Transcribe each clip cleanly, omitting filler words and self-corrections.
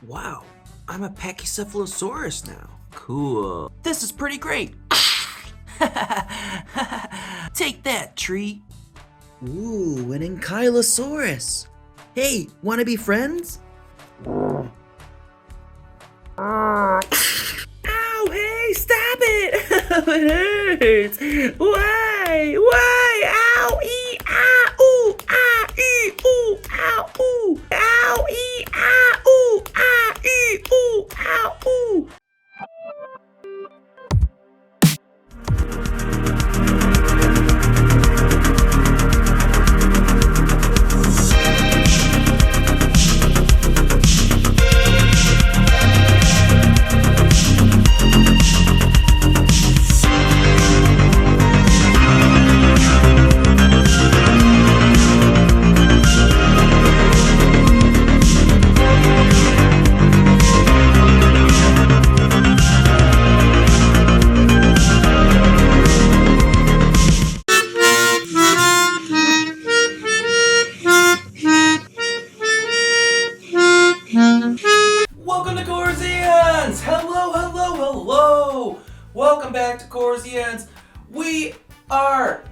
Wow, I'm a Pachycephalosaurus now. Cool. This is pretty great. Take that, tree. Ooh, an Ankylosaurus. Hey, wanna be friends? Ow, hey, stop it! It hurts. Why? Ow, ee, ah, ooh, ah, ee, ooh, ow, ooh. Ow, ee, ah, ooh, ah, ee, ooh, ow, ooh. Welcome to Corzeons! Hello! Welcome back to Corzeons. We are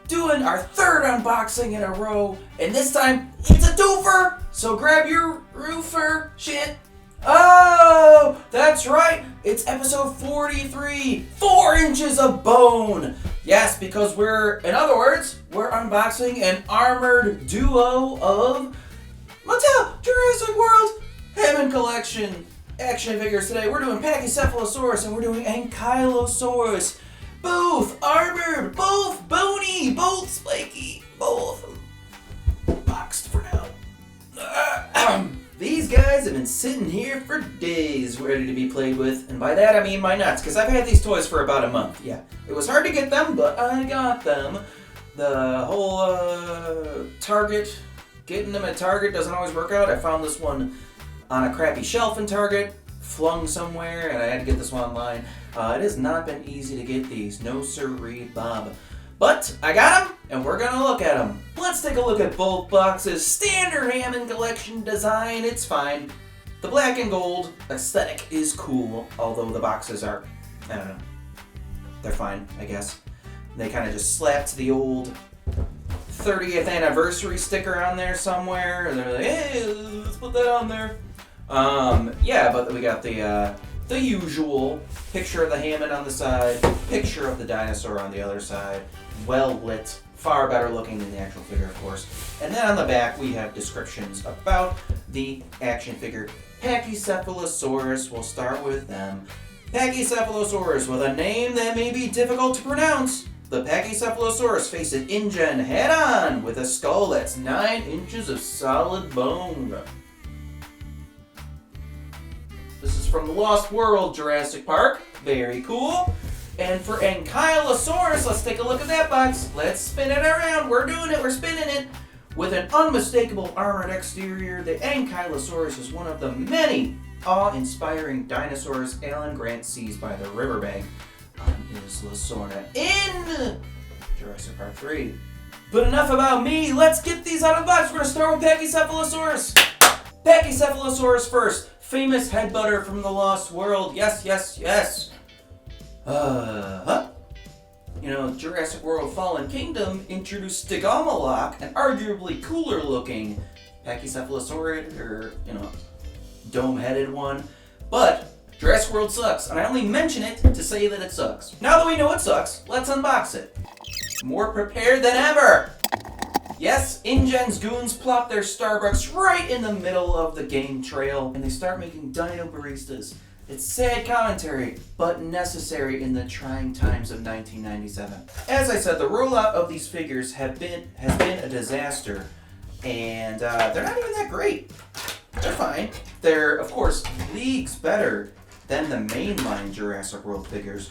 doing our third unboxing in a row, and this time it's a twofer! So grab your roofer shit. Oh, that's right! It's episode 43, 4 inches of bone! Yes, because in other words, we're unboxing an armored duo of Mattel Jurassic World Hammond collection action figures today. We're doing Pachycephalosaurus and we're doing Ankylosaurus. Both armored, both bony, both spiky, both boxed for now. These guys have been sitting here for days ready to be played with, and by that I mean my nuts, because I've had these toys for about a month. Yeah, it was hard to get them, but I got them. The whole Target, getting them at Target doesn't always work out. I found this one on a crappy shelf in Target, flung somewhere, and I had to get this one online. It has not been easy to get these, no sirree, Bob. But I got them, and we're gonna look at them. Let's take a look at both boxes. Standard Hammond collection design, it's fine. The black and gold aesthetic is cool, although the boxes are, I don't know, they're fine, I guess. They kind of just slapped the old 30th anniversary sticker on there somewhere, and they're like, hey, let's put that on there. Yeah, but we got the usual picture of the Hammond on the side, picture of the dinosaur on the other side, well lit, far better looking than the actual figure, of course. And then on the back we have descriptions about the action figure. Pachycephalosaurus, we'll start with them. Pachycephalosaurus, with a name that may be difficult to pronounce. The Pachycephalosaurus faces InGen head-on with a skull that's 9 inches of solid bone. This is from the Lost World Jurassic Park. Very cool. And for Ankylosaurus, let's take a look at that box. Let's spin it around. We're doing it. We're spinning it. With an unmistakable armored exterior, the Ankylosaurus is one of the many awe-inspiring dinosaurs Alan Grant sees by the riverbank on Isla Sorna in Jurassic Park 3. But enough about me. Let's get these out of the box. We're going to start with Pachycephalosaurus. Pachycephalosaurus first. Famous headbutter from the Lost World. Yes. You know, Jurassic World Fallen Kingdom introduced Stegomalok, an arguably cooler looking Pachycephalosaurid, or, dome-headed one. But Jurassic World sucks, and I only mention it to say that it sucks. Now that we know it sucks, let's unbox it. More prepared than ever! Yes, InGen's goons plop their Starbucks right in the middle of the game trail, and they start making dino baristas. It's sad commentary, but necessary in the trying times of 1997. As I said, the rollout of these figures has been a disaster, and they're not even that great. They're fine. They're, of course, leagues better than the mainline Jurassic World figures,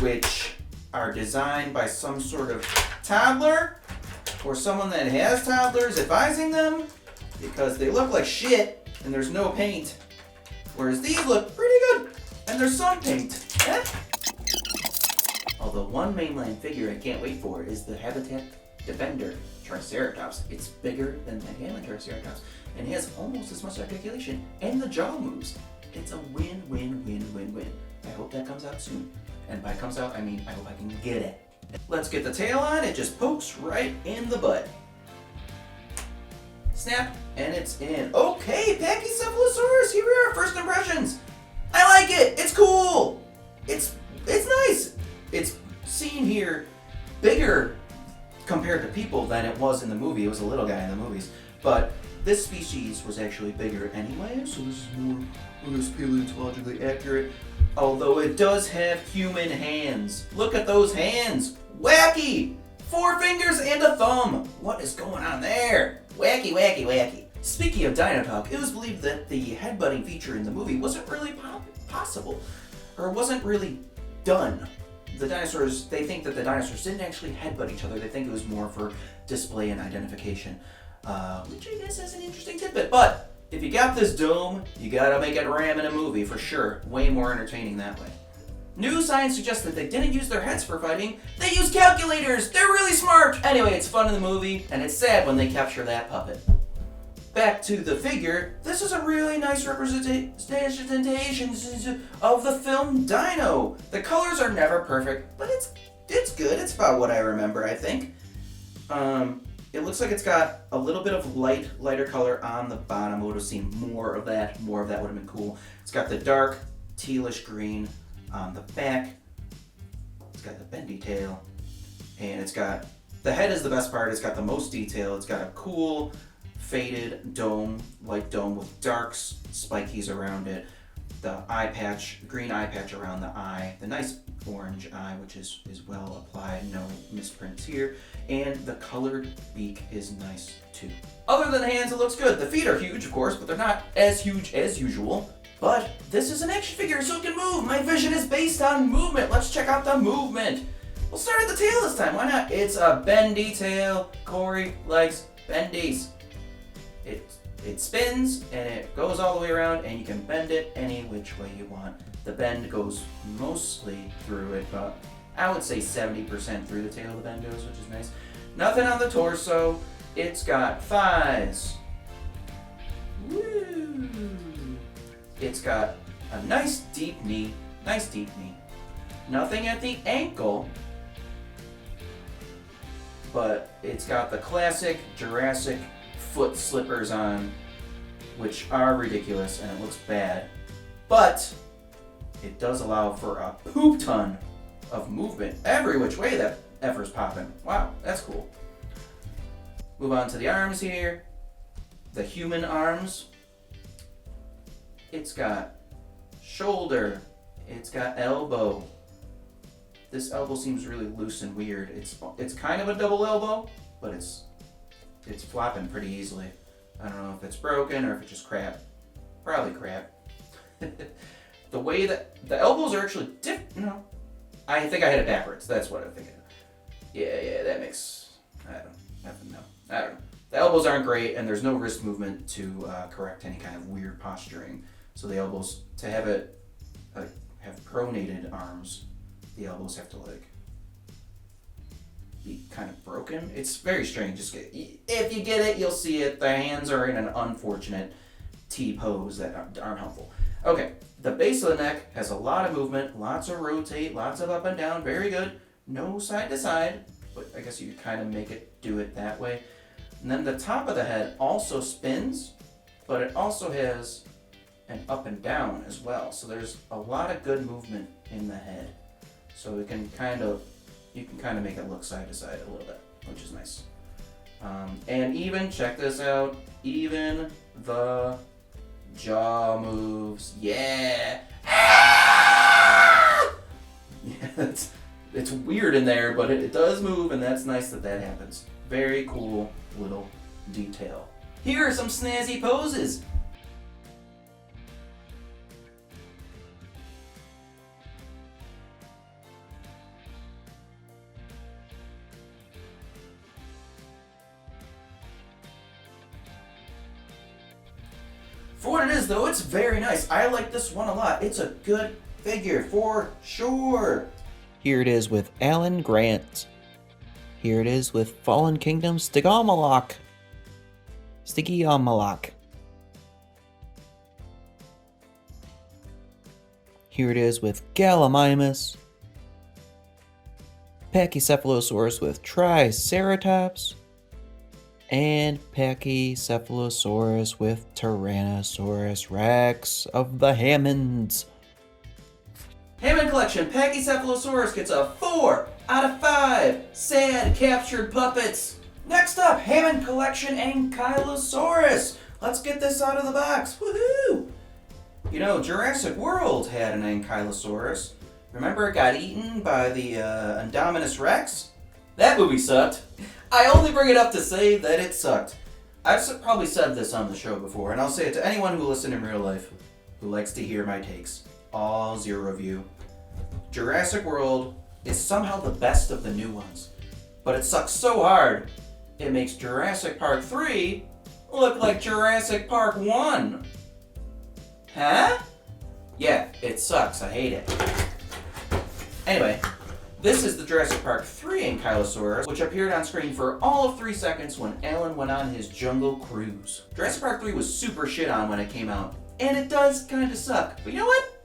which are designed by some sort of toddler or someone that has toddlers advising them, because they look like shit and there's no paint. Whereas these look pretty good and there's some paint. Eh? Although one mainline figure I can't wait for is the Habitat Defender Triceratops. It's bigger than the Hammond Triceratops and has almost as much articulation, and the jaw moves. It's a win-win-win-win-win. I hope that comes out soon. And by comes out, I mean I hope I can get it. Let's get the tail on. It just pokes right in the butt. Snap, and it's in. Okay, Pachycephalosaurus, here we are, first impressions. I like it, it's cool. It's nice. It's seen here bigger compared to people than it was in the movie. It was a little guy in the movies. But this species was actually bigger anyway, so this is more or less paleontologically accurate. Although it does have human hands. Look at those hands. Wacky! 4 fingers and a thumb. What is going on there? Wacky, wacky, wacky. Speaking of dino talk, it was believed that the headbutting feature in the movie wasn't really possible, or wasn't really done. The dinosaurs, they think that the dinosaurs didn't actually headbutt each other. They think it was more for display and identification, which I guess is an interesting tidbit. But if you got this dome, you gotta make it ram in a movie for sure. Way more entertaining that way. New science suggests that they didn't use their heads for fighting, they used calculators! They're really smart! Anyway, it's fun in the movie, and it's sad when they capture that puppet. Back to the figure, this is a really nice representation of the film Dino. The colors are never perfect, but it's good. It's about what I remember, I think. It looks like it's got a little bit of lighter color on the bottom. I would have seen more of that. More of that would have been cool. It's got the dark tealish green on the back. It's got the bendy tail, and it's got, the head is the best part. It's got the most detail. It's got a cool faded dome, light dome with dark spikies around it. The eye patch, green eye patch around the eye. The nice orange eye, which is well applied. No misprints here. And the colored beak is nice too. Other than the hands, it looks good. The feet are huge, of course, but they're not as huge as usual. But this is an action figure, so it can move. My vision is based on movement. Let's check out the movement. We'll start at the tail this time. Why not? It's a bendy tail. Corey likes bendies. It spins and it goes all the way around, and you can bend it any which way you want. The bend goes mostly through it, but I would say 70% through the tail the bend goes, which is nice. Nothing on the torso. It's got thighs. Woo! It's got a nice deep knee. Nothing at the ankle, but it's got the classic Jurassic foot slippers on, which are ridiculous and it looks bad, but it does allow for a poop ton of movement every which way that effer's popping. Wow, that's cool. Move on to the arms here. The human arms. It's got shoulder. It's got elbow. This elbow seems really loose and weird. It's kind of a double elbow, but it's flopping pretty easily. I don't know if it's broken or if it's just crap. Probably crap. The way that the elbows are actually no. I think I had it backwards. That's what I'm thinking. Yeah, that makes, I don't know. The elbows aren't great, and there's no wrist movement to correct any kind of weird posturing. So the elbows, to have it have pronated arms, the elbows have to be kind of broken. It's very strange. If you get it, you'll see it. The hands are in an unfortunate T pose that aren't helpful. Okay, the base of the neck has a lot of movement, lots of rotate, lots of up and down, very good. No side to side, but I guess you could kind of do it that way. And then the top of the head also spins, but it also has an up and down as well. So there's a lot of good movement in the head. So you can kind of make it look side to side a little bit, which is nice. And even, check this out, even the jaw moves. Yeah. Yeah, it's weird in there, but it does move, and that's nice that happens. Very cool little detail. Here are some snazzy poses. For what it is, though, it's very nice. I like this one a lot. It's a good figure, for sure. Here it is with Alan Grant. Here it is with Fallen Kingdom Stygiomolok. Here it is with Gallimimus. Pachycephalosaurus with Triceratops. And Pachycephalosaurus with Tyrannosaurus Rex of the Hammonds. Hammond Collection Pachycephalosaurus gets a 4 out of 5 sad captured puppets. Next up, Hammond Collection Ankylosaurus. Let's get this out of the box. Woohoo! You know, Jurassic World had an Ankylosaurus. Remember it got eaten by the Indominus Rex? That movie sucked. I only bring it up to say that it sucked. I've probably said this on the show before, and I'll say it to anyone who listens in real life who likes to hear my takes. All zero of you. Jurassic World is somehow the best of the new ones, but it sucks so hard, it makes Jurassic Park 3 look like Jurassic Park 1. Huh? Yeah, it sucks. I hate it. Anyway, this is the Jurassic Park 3 Ankylosaurus, which appeared on screen for all of 3 seconds when Alan went on his jungle cruise. Jurassic Park 3 was super shit on when it came out, and it does kind of suck. But you know what?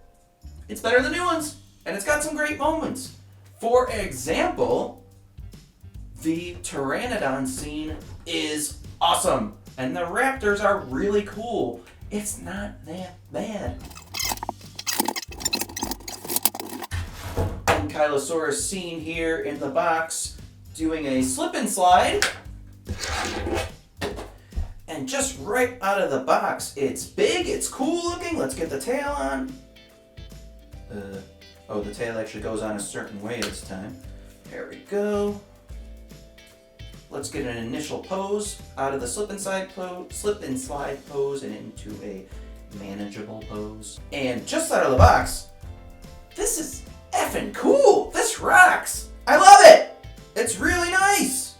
It's better than new ones, and it's got some great moments. For example, the Pteranodon scene is awesome, and the raptors are really cool. It's not that bad. Ankylosaurus scene here in the box doing a slip and slide. And just right out of the box, it's big, it's cool looking. Let's get the tail on. Oh, the tail actually goes on a certain way this time. There we go. Let's get an initial pose out of the slip and slide pose and into a manageable pose. And just out of the box, this is effing cool. This rocks. I love it. It's really nice.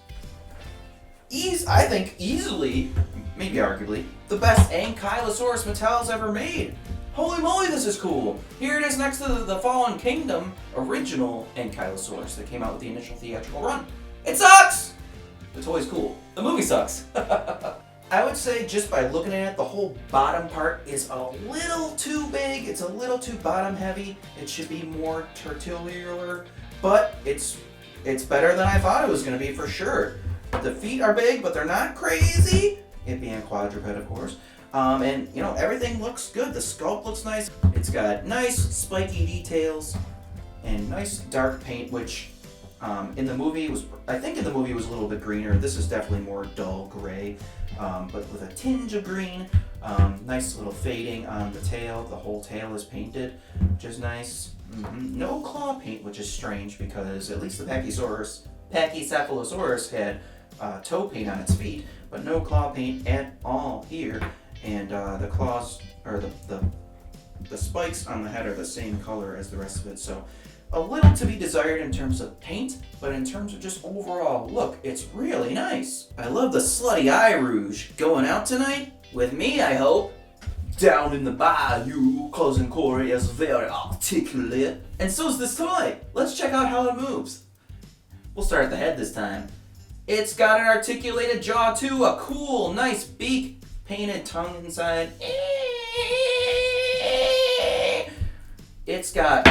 I think easily, maybe arguably, the best Ankylosaurus Mattel's ever made. Holy moly, this is cool. Here it is next to the Fallen Kingdom original Ankylosaurus that came out with the initial theatrical run. It sucks. The toy's cool. The movie sucks. I would say just by looking at it, the whole bottom part is a little too big. It's a little too bottom heavy. It should be more tertulliar, but it's better than I thought it was going to be for sure. The feet are big, but they're not crazy. It being a quadruped, of course. And you know, everything looks good. The sculpt looks nice. It's got nice spiky details and nice dark paint, which in the movie was a little bit greener. This is definitely more dull gray, but with a tinge of green. Nice little fading on the tail. The whole tail is painted, which is nice. No claw paint, which is strange because at least the Pachycephalosaurus had toe paint on its feet, but no claw paint at all here. And the claws, or the spikes on the head are the same color as the rest of it, so a little to be desired in terms of paint, but in terms of just overall look, it's really nice. I love the slutty eye rouge. Going out tonight? With me, I hope. Down in the bayou, Cousin Corey is very articulate. And so's this toy. Let's check out how it moves. We'll start at the head this time. It's got an articulated jaw too, a cool, nice beak, painted tongue inside. It's got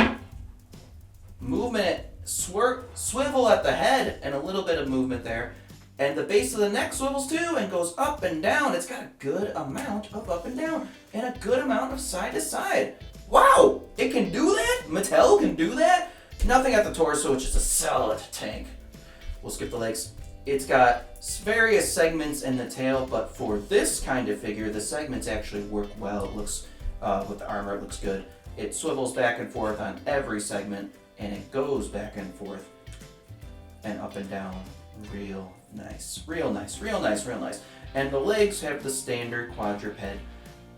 movement, swivel at the head, and a little bit of movement there. And the base of the neck swivels too and goes up and down. It's got a good amount of up and down and a good amount of side to side. Wow, it can do that? Mattel can do that? Nothing at the torso, it's just a solid tank. We'll skip the legs. It's got various segments in the tail, but for this kind of figure, the segments actually work well. It looks, with the armor, it looks good. It swivels back and forth on every segment, and it goes back and forth and up and down. Real nice. Real nice, real nice, real nice. And the legs have the standard quadruped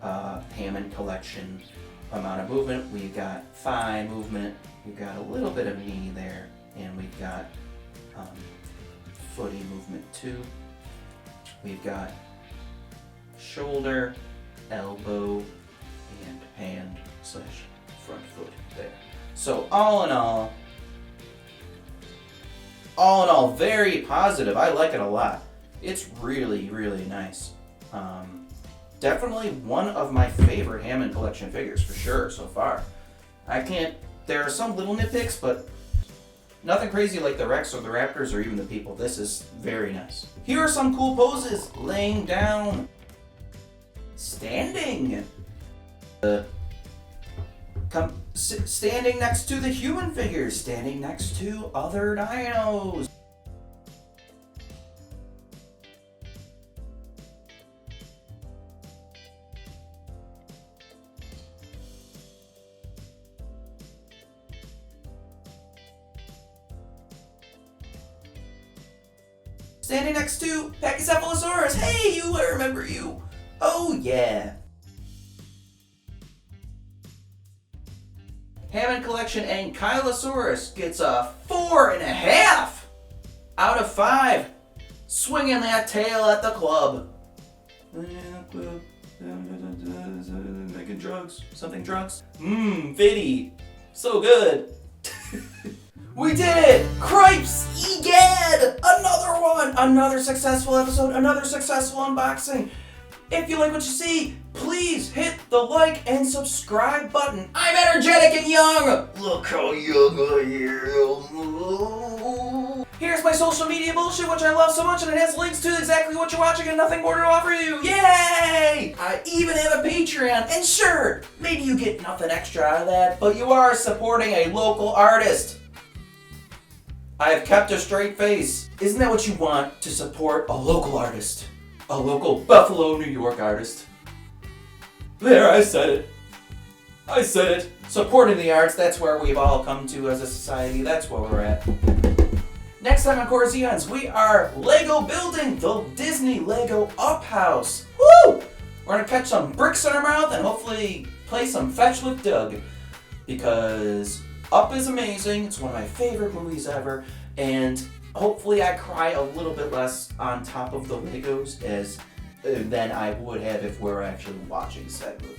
Hammond collection amount of movement. We've got thigh movement, we've got a little bit of knee there, and we've got footy movement too. We've got shoulder, elbow, and hand / front foot there. So all in all, all in all, very positive. I like it a lot. It's really, really nice. Definitely one of my favorite Hammond collection figures for sure so far. There are some little nitpicks, but nothing crazy like the Rex or the Raptors or even the people. This is very nice. Here are some cool poses. Laying down. Standing. Standing next to the human figures. Standing next to other dinos. Standing next to Pachycephalosaurus. Hey, you, I remember you. Oh, yeah. Hammond Collection Ankylosaurus gets a 4.5 out of 5. Swinging that tail at the club. Making drugs. Something drugs. Fitty. So good. We did it! Cripes! Egad! Another one! Another successful episode, another successful unboxing. If you like what you see, please hit the like and subscribe button. I'm energetic and young! Look how young I am. Here's my social media bullshit, which I love so much, and it has links to exactly what you're watching and nothing more to offer you. Yay! I even have a Patreon, and sure, maybe you get nothing extra out of that, but you are supporting a local artist. I have kept a straight face. Isn't that what you want, to support a local artist? A local Buffalo, New York artist. There, I said it. I said it. Supporting the arts, that's where we've all come to as a society. That's where we're at. Next time on Corzeons, we are Lego building the Disney Lego Up House. Woo! We're gonna catch some bricks in our mouth and hopefully play some fetch with Doug. Because Up is amazing. It's one of my favorite movies ever. And hopefully I cry a little bit less on top of the Legos than I would have if we were actually watching said movie.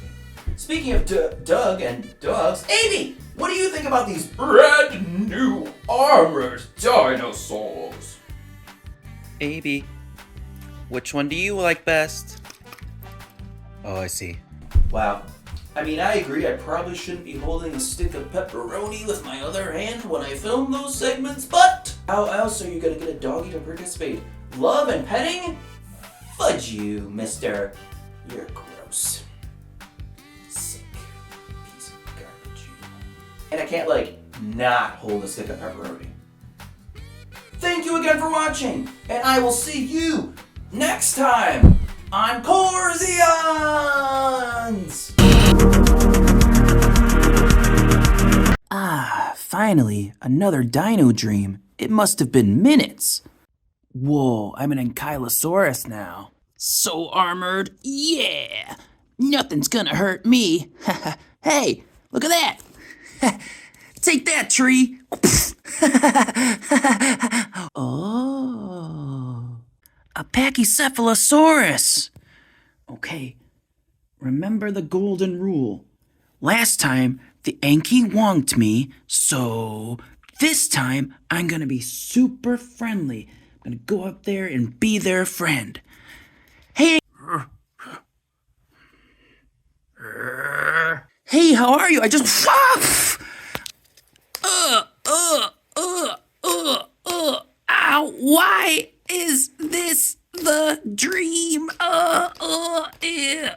Speaking of Doug and dogs, Amy, what do you think about these brand new armored dinosaurs? Amy, which one do you like best? Oh, I see. Wow. I mean, I agree, I probably shouldn't be holding a stick of pepperoni with my other hand when I film those segments, but how else are you gonna get a doggy to participate? Love and petting? Fudge you, mister. You're gross. Sick piece of garbage. And I can't, not hold a stick of pepperoni. Thank you again for watching, and I will see you next time on Corzeons! Ah, finally, another dino dream. It must have been minutes. Whoa, I'm an Ankylosaurus now. So armored, yeah! Nothing's gonna hurt me. Hey, look at that! Take that, tree! Oh, a Pachycephalosaurus! Okay, remember the golden rule. Last time, the Anky wonked me, so this time I'm gonna be super friendly. I'm gonna go up there and be their friend. Hey! Hey, how are you? I just... Ow, why is this the dream? Yeah.